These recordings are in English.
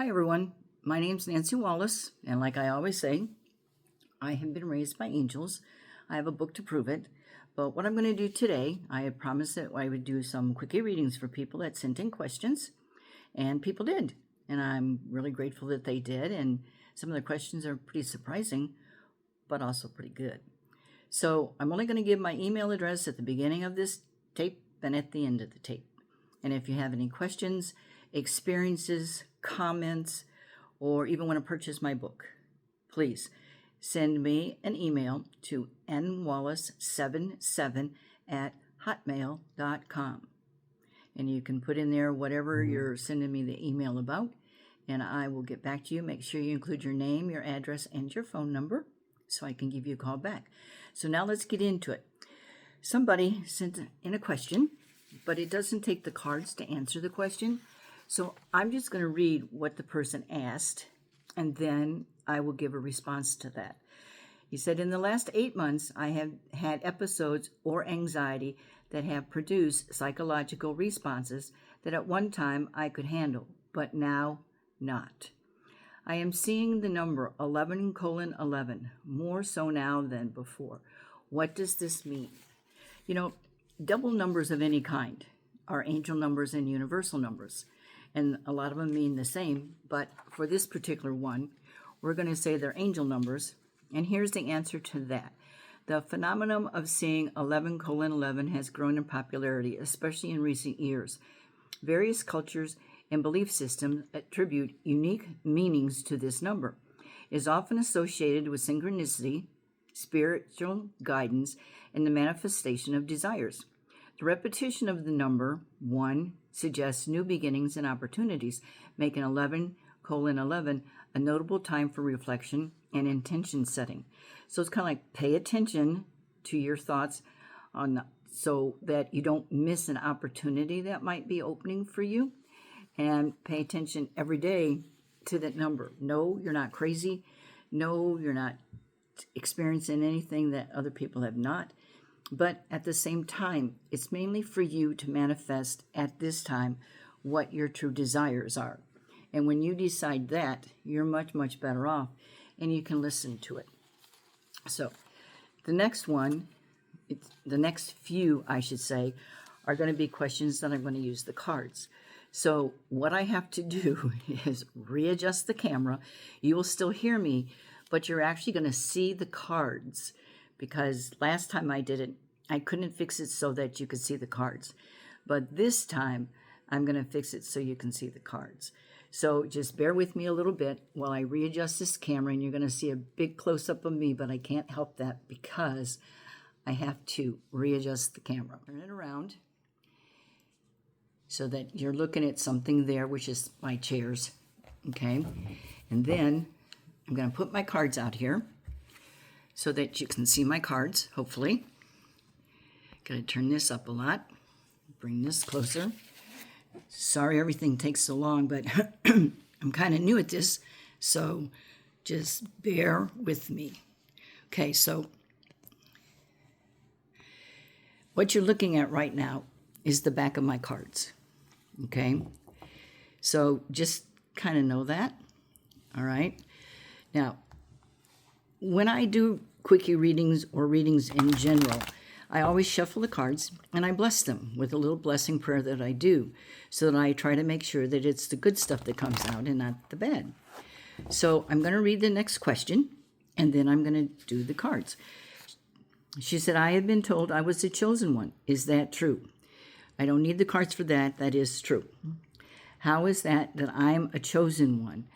Hi everyone, my name's Nancy Wallace, and like I always say, I have been raised by angels. I have a book to prove it, but what I'm going to do today, I had promised that I would do some quickie readings for people that sent in questions, and people did, and I'm really grateful that they did, and some of the questions are pretty surprising, but also pretty good. So I'm only going to give my email address at the beginning of this tape and at the end of the tape. And if you have any questions, experiences, comments, or even want to purchase my book, please send me an email to nwallace77@hotmail.com. And you can put in there whatever you're sending me the email about, and I will get back to you. Make sure you include your name, your address, and your phone number so I can give you a call back. So now let's get into it. Somebody sent in a question, but it doesn't take the cards to answer the question. So I'm just going to read what the person asked, and then I will give a response to that. He said, in the last 8 months, I have had episodes or anxiety that have produced psychological responses that at one time I could handle, but now not. I am seeing the number 11:11, more so now than before. What does this mean? You know, double numbers of any kind are angel numbers and universal numbers, and a lot of them mean the same, but for this particular one, we're going to say they're angel numbers, and here's the answer to that. The phenomenon of seeing 11:11 has grown in popularity, especially in recent years. Various cultures and belief systems attribute unique meanings to this number. It is often associated with synchronicity, spiritual guidance, and the manifestation of desires. The repetition of the number 1 suggests new beginnings and opportunities, making 11:11 a notable time for reflection and intention setting. So it's kind of like pay attention to your thoughts so that you don't miss an opportunity that might be opening for you, and pay attention every day to that number. No, you're not crazy. No, you're not experiencing anything that other people have not. But at the same time, it's mainly for you to manifest at this time what your true desires are. And when you decide that, you're much, much better off, and you can listen to it. So the next few, I should say, are going to be questions that I'm going to use the cards. So what I have to do is readjust the camera. You will still hear me, but you're actually going to see the cards, because last time I did it, I couldn't fix it so that you could see the cards. But this time, I'm going to fix it so you can see the cards. So just bear with me a little bit while I readjust this camera, and you're going to see a big close-up of me, but I can't help that because I have to readjust the camera. Turn it around so that you're looking at something there, which is my chairs, okay? And then I'm going to put my cards out here so that you can see my cards, hopefully. Got to turn this up a lot, bring this closer. Sorry everything takes so long, but I'm kind of new at this, so just bear with me. Okay, so what you're looking at right now is the back of my cards, okay? So just kind of know that, all right? Now, when I do quickie readings or readings in general, I always shuffle the cards and I bless them with a little blessing prayer that I do, so that I try to make sure that it's the good stuff that comes out and not the bad. So I'm going to read the next question, and then I'm going to do the cards. She said, I have been told I was the chosen one. Is that true? I don't need the cards for that. That is true. How is that I'm a chosen one?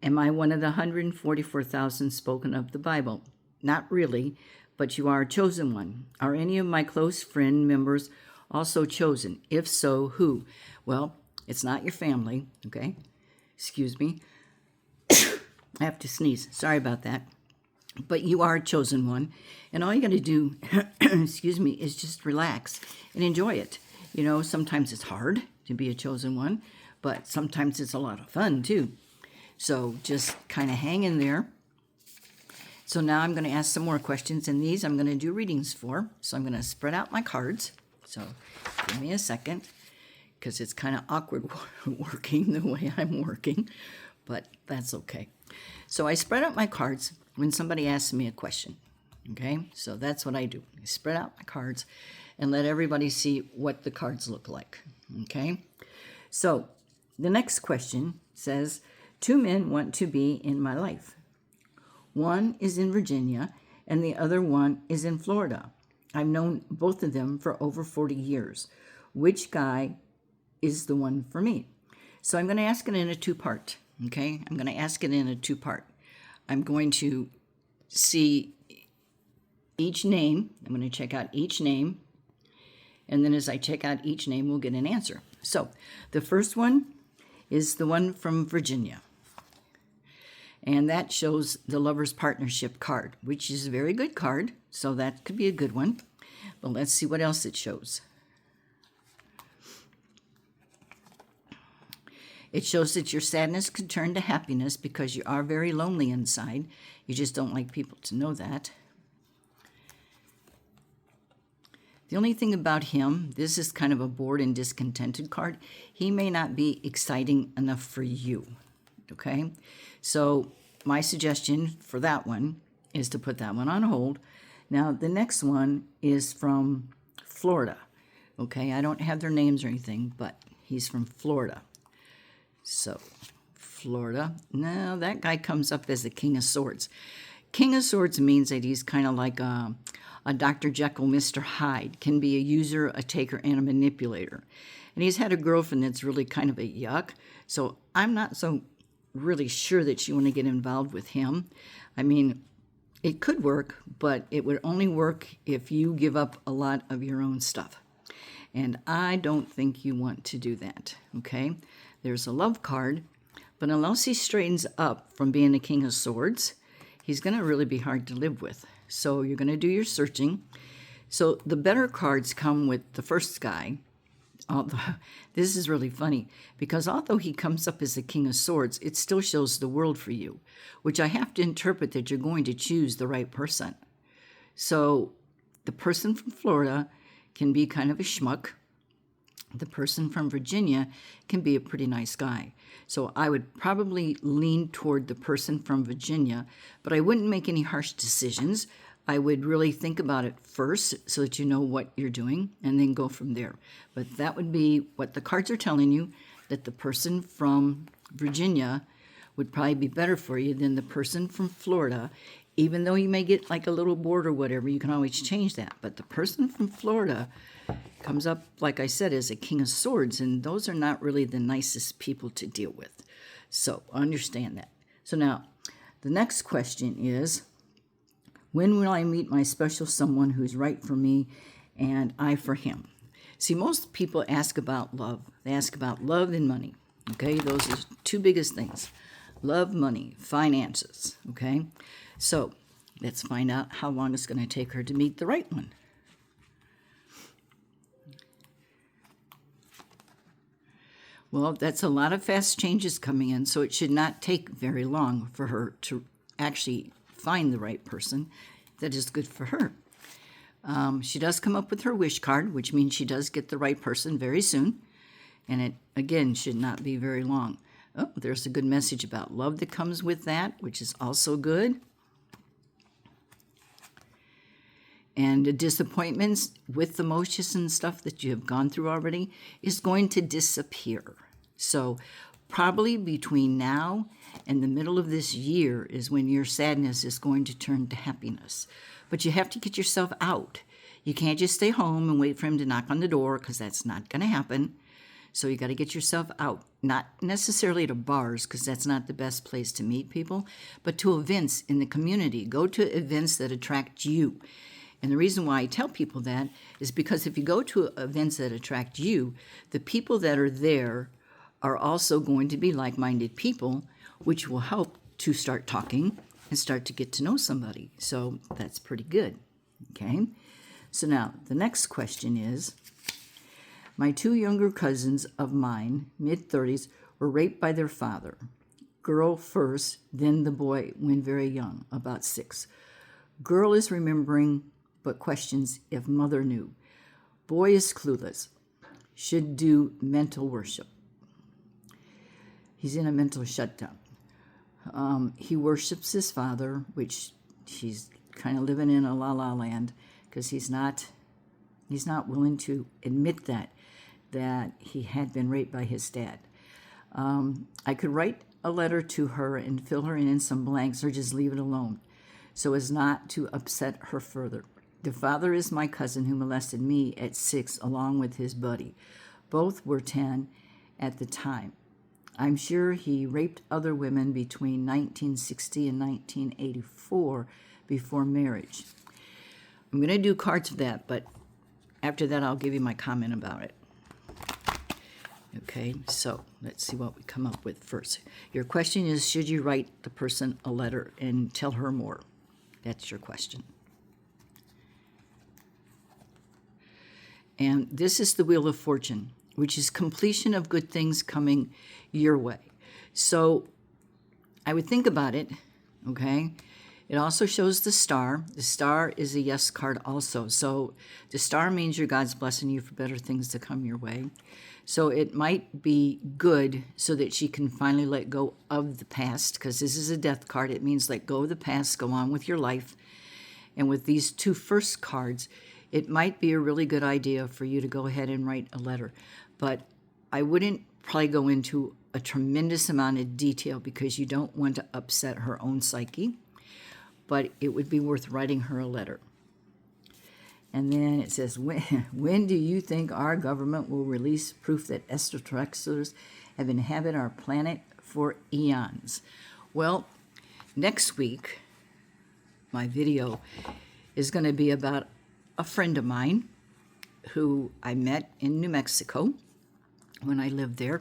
Am I one of the 144,000 spoken of the Bible? Not really, but you are a chosen one. Are any of my close friend members also chosen? If so, who? Well, it's not your family, okay? Excuse me. I have to sneeze. Sorry about that. But you are a chosen one, and all you got to do, excuse me, is just relax and enjoy it. You know, sometimes it's hard to be a chosen one, but sometimes it's a lot of fun too. So just kind of hang in there. So now I'm going to ask some more questions, and these I'm going to do readings for. So I'm going to spread out my cards. So give me a second. because it's kind of awkward working the way I'm working, but that's okay. So I spread out my cards when somebody asks me a question, okay? So that's what I do. I spread out my cards and let everybody see what the cards look like, okay? So the next question says, 2 men want to be in my life. One is in Virginia and the other one is in Florida. I've known both of them for over 40 years. Which guy is the one for me? So I'm going to ask it in a 2-part, okay? I'm going to ask it in a 2-part. I'm going to see each name. I'm going to check out each name. And then as I check out each name, we'll get an answer. So the first one is the one from Virginia. And that shows the Lover's Partnership card, which is a very good card. So that could be a good one. But let's see what else it shows. It shows that your sadness could turn to happiness because you are very lonely inside. You just don't like people to know that. The only thing about him, this is kind of a bored and discontented card. He may not be exciting enough for you, okay? So my suggestion for that one is to put that one on hold. Now, the next one is from Florida, okay? I don't have their names or anything, but he's from Florida. So, Florida. Now, that guy comes up as the King of Swords. King of Swords means that he's kind of like a Dr. Jekyll, Mr. Hyde, can be a user, a taker, and a manipulator. And he's had a girlfriend that's really kind of a yuck. So I'm not so really sure that you want to get involved with him. I mean, it could work, but it would only work if you give up a lot of your own stuff. And I don't think you want to do that, okay? There's a love card, but unless he straightens up from being the King of Swords, he's going to really be hard to live with. So you're going to do your searching. So the better cards come with the first guy. This is really funny because although he comes up as the King of Swords, it still shows the world for you, which I have to interpret that you're going to choose the right person. So the person from Florida can be kind of a schmuck. The person from Virginia can be a pretty nice guy. So I would probably lean toward the person from Virginia, but I wouldn't make any harsh decisions. I would really think about it first so that you know what you're doing and then go from there. But that would be what the cards are telling you, that the person from Virginia would probably be better for you than the person from Florida. Even though you may get like a little bored or whatever, you can always change that. But the person from Florida comes up, like I said, as a King of Swords, and those are not really the nicest people to deal with. So understand that. So now, the next question is, when will I meet my special someone who's right for me and I for him? See, most people ask about love. They ask about love and money, okay? Those are 2 biggest things. Love, money, finances, okay? So let's find out how long it's going to take her to meet the right one. Well, that's a lot of fast changes coming in, so it should not take very long for her to actually find the right person that is good for her. She does come up with her wish card, which means she does get the right person very soon, and it, again, should not be very long. Oh, there's a good message about love that comes with that, which is also good. And the disappointments with the emotions and stuff that you have gone through already is going to disappear. So probably between now and the middle of this year is when your sadness is going to turn to happiness. But you have to get yourself out. You can't just stay home and wait for him to knock on the door, because that's not going to happen. So you got to get yourself out, not necessarily to bars, because that's not the best place to meet people, but to events in the community. Go to events that attract you. And the reason why I tell people that is because if you go to events that attract you, the people that are there are also going to be like-minded people, which will help to start talking and start to get to know somebody. So that's pretty good, okay? So now the next question is, my 2 younger cousins of mine, mid-30s, were raped by their father. Girl first, then the boy when very young, about 6. Girl is remembering but questions if mother knew. Boy is clueless. should do mental worship. He's in a mental shutdown. He worships his father, which he's kind of living in a la-la land because he's not willing to admit that he had been raped by his dad. I could write a letter to her and fill her in some blanks or just leave it alone so as not to upset her further. The father is my cousin who molested me at 6 along with his buddy. Both were 10 at the time. I'm sure he raped other women between 1960 and 1984 before marriage. I'm going to do cards of that, but after that I'll give you my comment about it. Okay, so let's see what we come up with first. Your question is, should you write the person a letter and tell her more? That's your question. And this is the Wheel of Fortune, which is completion of good things coming your way. So I would think about it, okay? It also shows the star. The star is a yes card also. So the star means your God's blessing you for better things to come your way. So it might be good so that she can finally let go of the past, because this is a death card. It means let go of the past, go on with your life. And with these two first cards, it might be a really good idea for you to go ahead and write a letter. But I wouldn't probably go into a tremendous amount of detail because you don't want to upset her own psyche. But it would be worth writing her a letter. And then it says, when do you think our government will release proof that extraterrestrials have inhabited our planet for eons? Well, next week, my video is going to be about a friend of mine who I met in New Mexico when I lived there.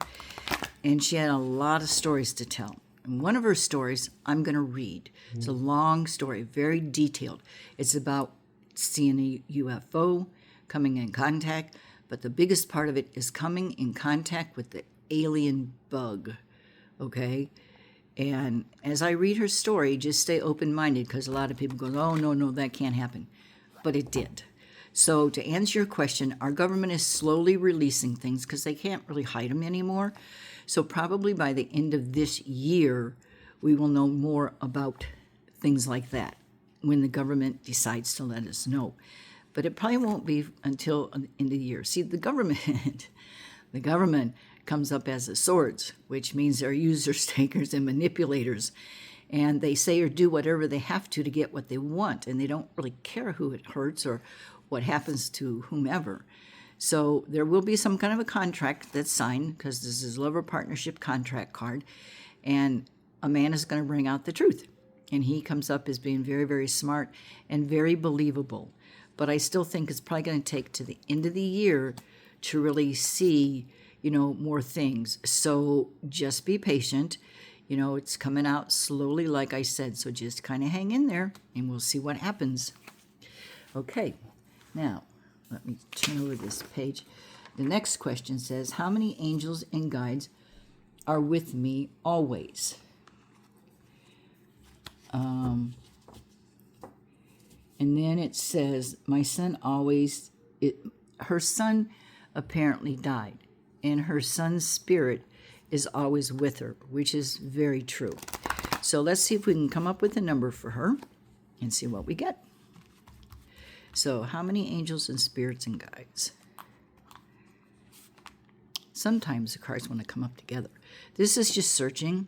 And she had a lot of stories to tell. And one of her stories I'm going to read. It's a long story, very detailed. It's about seeing a UFO, coming in contact, but the biggest part of it is coming in contact with the alien bug, okay? And as I read her story, just stay open-minded, because a lot of people go, oh, no, that can't happen. But it did. So to answer your question, our government is slowly releasing things because they can't really hide them anymore. So probably by the end of this year, we will know more about things like that when the government decides to let us know. But it probably won't be until the end of the year. See, the government comes up as the swords, which means they're users, takers, and manipulators. And they say or do whatever they have to get what they want. And they don't really care who it hurts or what happens to whomever. So there will be some kind of a contract that's signed, because this is a lover partnership contract card. And a man is going to bring out the truth. And he comes up as being very, very smart and very believable. But I still think it's probably going to take to the end of the year to really see, more things. So just be patient. It's coming out slowly, like I said. So just kind of hang in there, and we'll see what happens. Okay, now let me turn over this page. The next question says, how many angels and guides are with me always? And then it says, my son always, her son apparently died, and her son's spirit is always with her, which is very true. So let's see if we can come up with a number for her and see what we get. So how many angels and spirits and guides? Sometimes the cards want to come up together. This is just searching.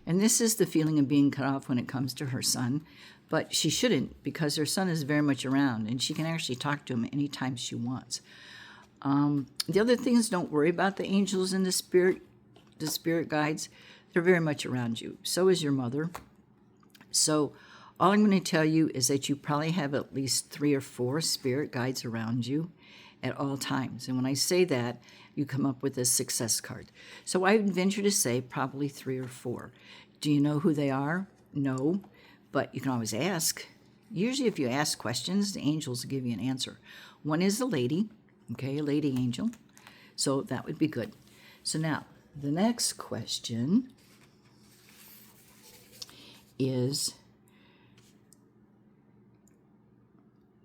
And this is the feeling of being cut off when it comes to her son. But she shouldn't, because her son is very much around, and she can actually talk to him anytime she wants. The other thing is, don't worry about the angels and the spirit guides. They're very much around you. So is your mother. So all I'm going to tell you is that you probably have at least 3 or 4 spirit guides around you at all times. And when I say that, you come up with a success card. So I would venture to say probably 3 or 4. Do you know who they are? No, but you can always ask. Usually if you ask questions, the angels will give you an answer. One is a lady, okay, a lady angel. So that would be good. So now, the next question is,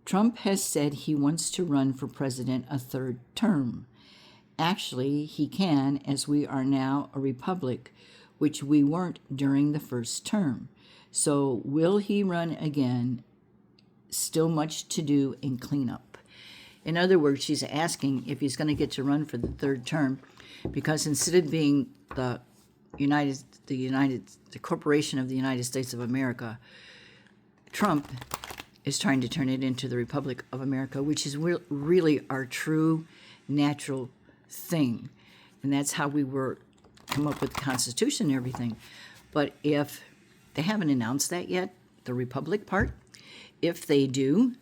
Trump has said he wants to run for president a 3rd term. actually, he can, as we are now a republic, which we weren't during the first term. So will he run again? Still much to do and clean up. In other words, she's asking if he's going to get to run for the third term, because instead of being the corporation of the United States of America, Trump is trying to turn it into the Republic of America, which is really our true natural thing. And that's how we were come up with the Constitution and everything. But if they haven't announced that yet, the Republic part, if they do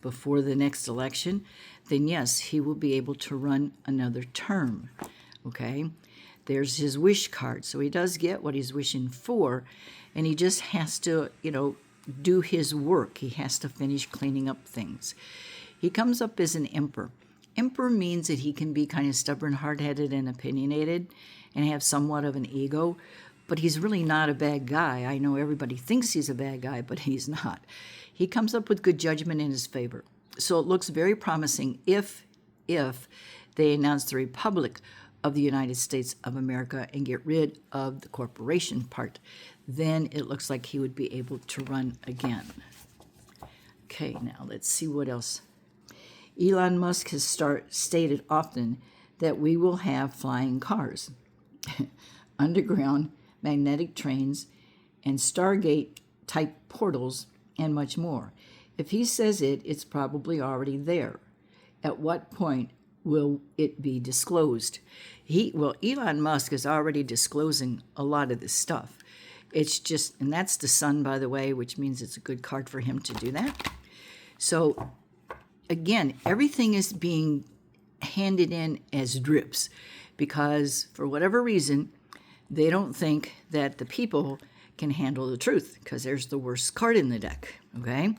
before the next election, then yes, he will be able to run another term. Okay? There's his wish card. So he does get what he's wishing for, and he just has to, do his work. He has to finish cleaning up things. He comes up as an emperor. Emperor means that he can be kind of stubborn, hard-headed, and opinionated and have somewhat of an ego, but he's really not a bad guy. I know everybody thinks he's a bad guy, but he's not. He comes up with good judgment in his favor. So it looks very promising if they announce the Republic of the United States of America and get rid of the corporation part. Then it looks like he would be able to run again. Okay, now let's see what else. Elon Musk has stated often that we will have flying cars, underground magnetic trains, and Stargate-type portals, and much more. If he says it, it's probably already there. At what point will it be disclosed? Elon Musk is already disclosing a lot of this stuff. It's just, and that's the sun, by the way, which means it's a good card for him to do that. So, again, everything is being handed in as drips because, for whatever reason, they don't think that the people can handle the truth because there's the worst card in the deck, okay?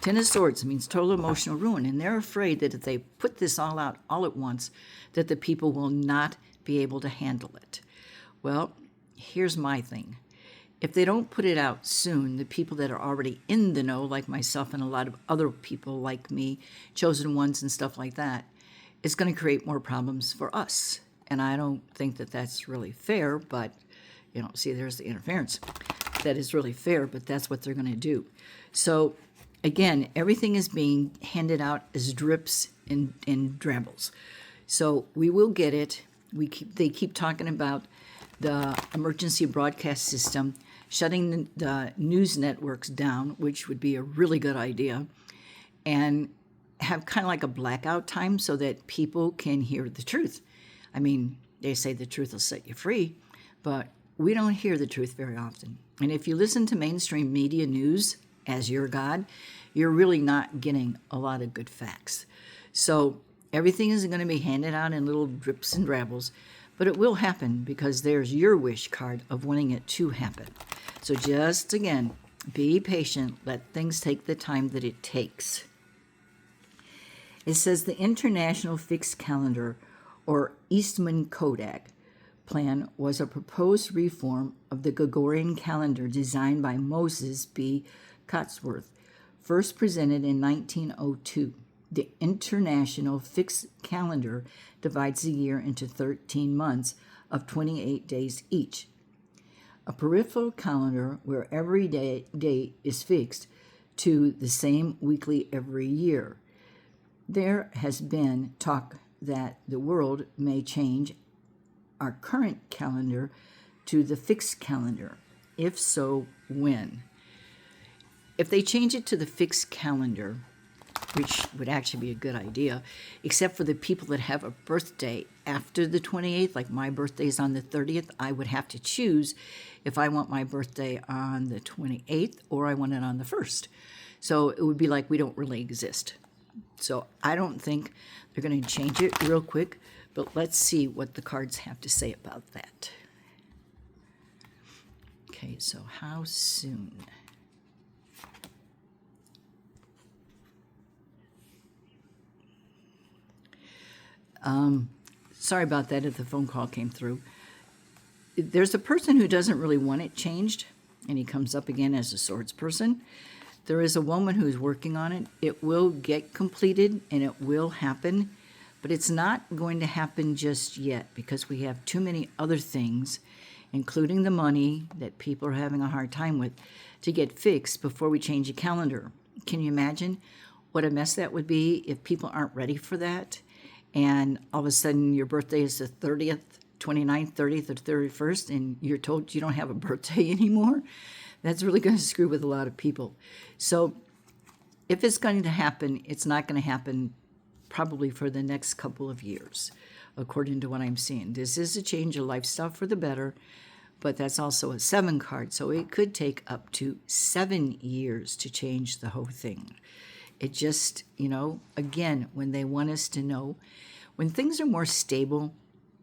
Ten of Swords means total emotional ruin, and they're afraid that if they put this all out all at once, that the people will not be able to handle it. Well, here's my thing. If they don't put it out soon, the people that are already in the know, like myself and a lot of other people like me, chosen ones and stuff like that, it's going to create more problems for us. And I don't think that that's really fair, but, see, there's the interference. That is really fair, but that's what they're going to do. So, again, everything is being handed out as drips and drabbles. So we will get it. They keep talking about the emergency broadcast system, shutting the news networks down, which would be a really good idea, and have kind of like a blackout time so that people can hear the truth. I mean, they say the truth will set you free, but we don't hear the truth very often. And if you listen to mainstream media news as your God, you're really not getting a lot of good facts. So everything is going to be handed out in little drips and drabbles, but it will happen because there's your wish card of wanting it to happen. So just, again, be patient. Let things take the time that it takes. It says the International Fixed Calendar, or Eastman Kodak, plan was a proposed reform of the Gregorian calendar designed by Moses B. Cotsworth, first presented in 1902. The International Fixed Calendar divides the year into 13 months of 28 days each. A peripheral calendar where every day is fixed to the same weekly every year. There has been talk that the world may change our current calendar to the fixed calendar. If so, when? If they change it to the fixed calendar, which would actually be a good idea, except for the people that have a birthday after the 28th, like my birthday is on the 30th, I would have to choose if I want my birthday on the 28th or I want it on the 1st. So it would be like we don't really exist. So I don't think they're going to change it real quick, but let's see what the cards have to say about that. Okay, so how soon? Sorry about that if the phone call came through. There's a person who doesn't really want it changed, and he comes up again as a swords person. There is a woman who's working on it. It will get completed, and it will happen, But it's not going to happen just yet because we have too many other things, including the money that people are having a hard time with, to get fixed before we change the calendar. Can you imagine what a mess that would be if people aren't ready for that? And all of a sudden your birthday is the 30th, 29th, 30th, or 31st, and you're told you don't have a birthday anymore? That's really going to screw with a lot of people. So if it's going to happen, it's not going to happen probably for the next couple of years, according to what I'm seeing. This is a change of lifestyle for the better, but that's also a 7 card, so it could take up to 7 years to change the whole thing. It just, again, when they want us to know, when things are more stable,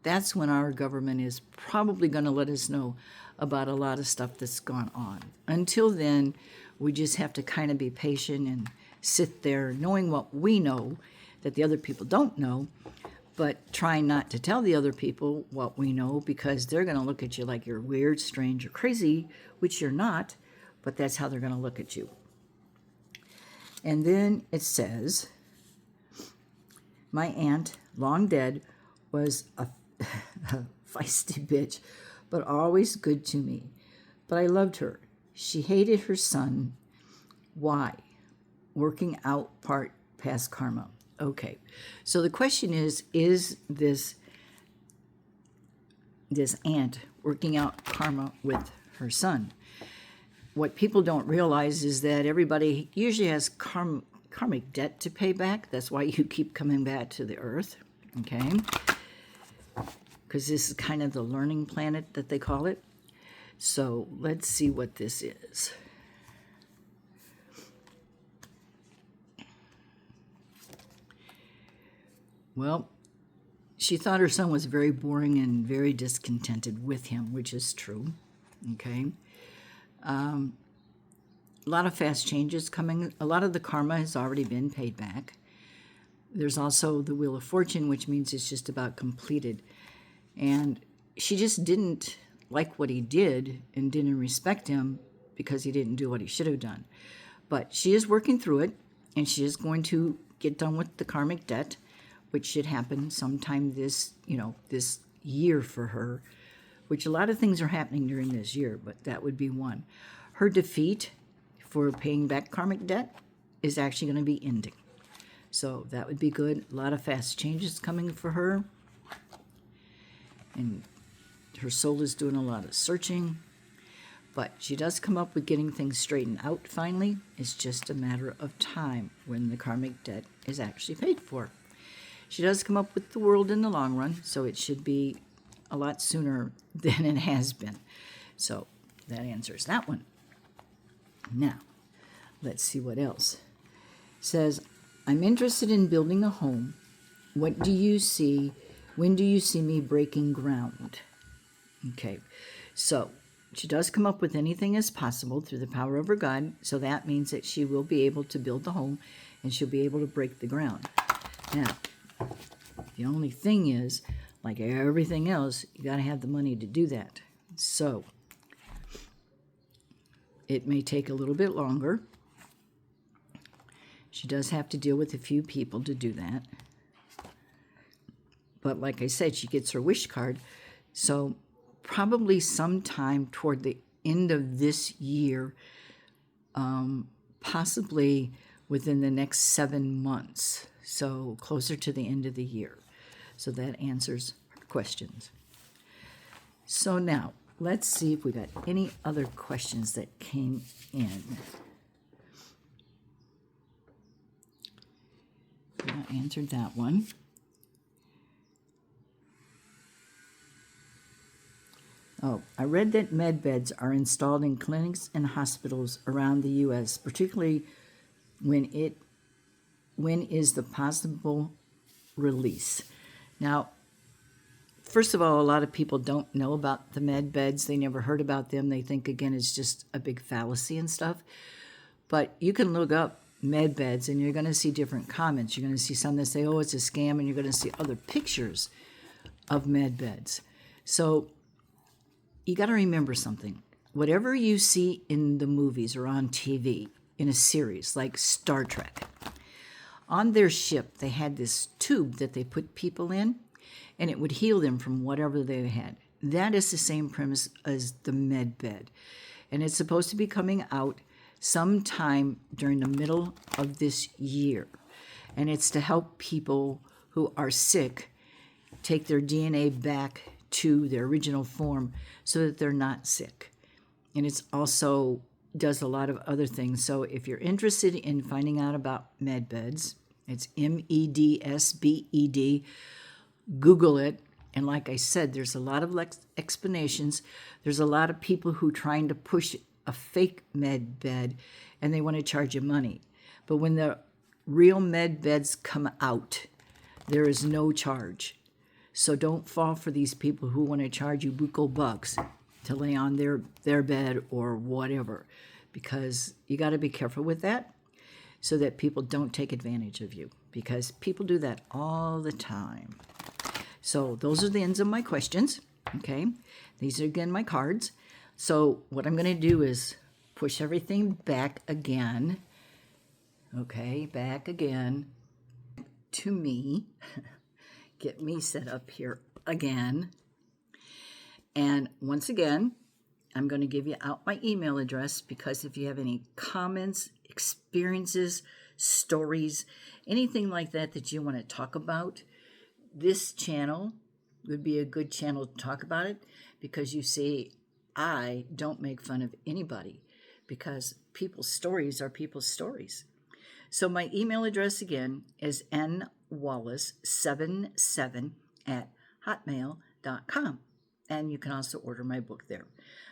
that's when our government is probably going to let us know about a lot of stuff that's gone on. Until then, we just have to kind of be patient and sit there knowing what we know that the other people don't know, but trying not to tell the other people what we know because they're going to look at you like you're weird, strange, or crazy, which you're not, but that's how they're going to look at you. And then it says, my aunt, long dead, was a feisty bitch, but always good to me. But I loved her. She hated her son. Why? Working out part past karma. Okay, so the question is this aunt working out karma with her son? What people don't realize is that everybody usually has karmic debt to pay back. That's why you keep coming back to the earth, okay? Because this is kind of the learning planet that they call it. So let's see what this is. Well, she thought her son was very boring and very discontented with him, which is true, okay? A lot of fast changes coming. A lot of the karma has already been paid back. There's also the Wheel of Fortune, which means it's just about completed. And she just didn't like what he did and didn't respect him because he didn't do what he should have done. But she is working through it, and she is going to get done with the karmic debt, which should happen sometime this year for her, which a lot of things are happening during this year, but that would be one. Her defeat for paying back karmic debt is actually going to be ending. So that would be good. A lot of fast changes coming for her. And her soul is doing a lot of searching. But she does come up with getting things straightened out finally. It's just a matter of time when the karmic debt is actually paid for. She does come up with the world in the long run, so it should be a lot sooner than it has been. So that answers that one. Now, let's see what else. It says, I'm interested in building a home. What do you see? When do you see me breaking ground? Okay, so she does come up with anything as possible through the power of her God, so that means that she will be able to build the home and she'll be able to break the ground. Now, the only thing is, like everything else, you got to have the money to do that. So it may take a little bit longer. She does have to deal with a few people to do that. But like I said, she gets her wish card. So probably sometime toward the end of this year, possibly within the next 7 months. So closer to the end of the year. So that answers her questions. So now, let's see if we got any other questions that came in. I answered that one. Oh, I read that medbeds are installed in clinics and hospitals around the U.S., particularly when is the possible release. Now, first of all, a lot of people don't know about the med beds. They never heard about them. They think, again, it's just a big fallacy and stuff. But you can look up med beds and you're going to see different comments. You're going to see some that say, oh, it's a scam, and you're going to see other pictures of med beds. So you got to remember something. Whatever you see in the movies or on TV, in a series like Star Trek, On their ship, they had this tube that they put people in, and it would heal them from whatever they had. That is the same premise as the Medbed. And it's supposed to be coming out sometime during the middle of this year. And it's to help people who are sick take their DNA back to their original form so that they're not sick. And it's also does a lot of other things. So if you're interested in finding out about Medbeds, it's MEDSBED. Google it. And like I said, there's a lot of explanations. There's a lot of people who trying to push a fake med bed and they want to charge you money. But when the real med beds come out, there is no charge. So don't fall for these people who want to charge you buco bucks to lay on their bed or whatever, because you got to be careful with that so that people don't take advantage of you, because people do that all the time. So those are the ends of my questions, okay? These are, again, my cards. So what I'm going to do is push everything back again, okay, back again to me, get me set up here again. And once again, I'm going to give you out my email address, because if you have any comments, experiences, stories, anything like that that you want to talk about, this channel would be a good channel to talk about it, because you see, I don't make fun of anybody, because people's stories are people's stories. So my email address again is nwallace77@hotmail.com. And you can also order my book there.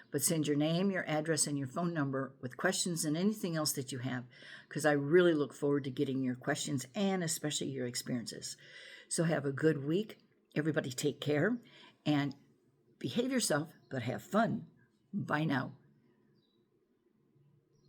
But send your name, your address, and your phone number with questions and anything else that you have, because I really look forward to getting your questions and especially your experiences. So have a good week. Everybody take care and behave yourself, but have fun. Bye now.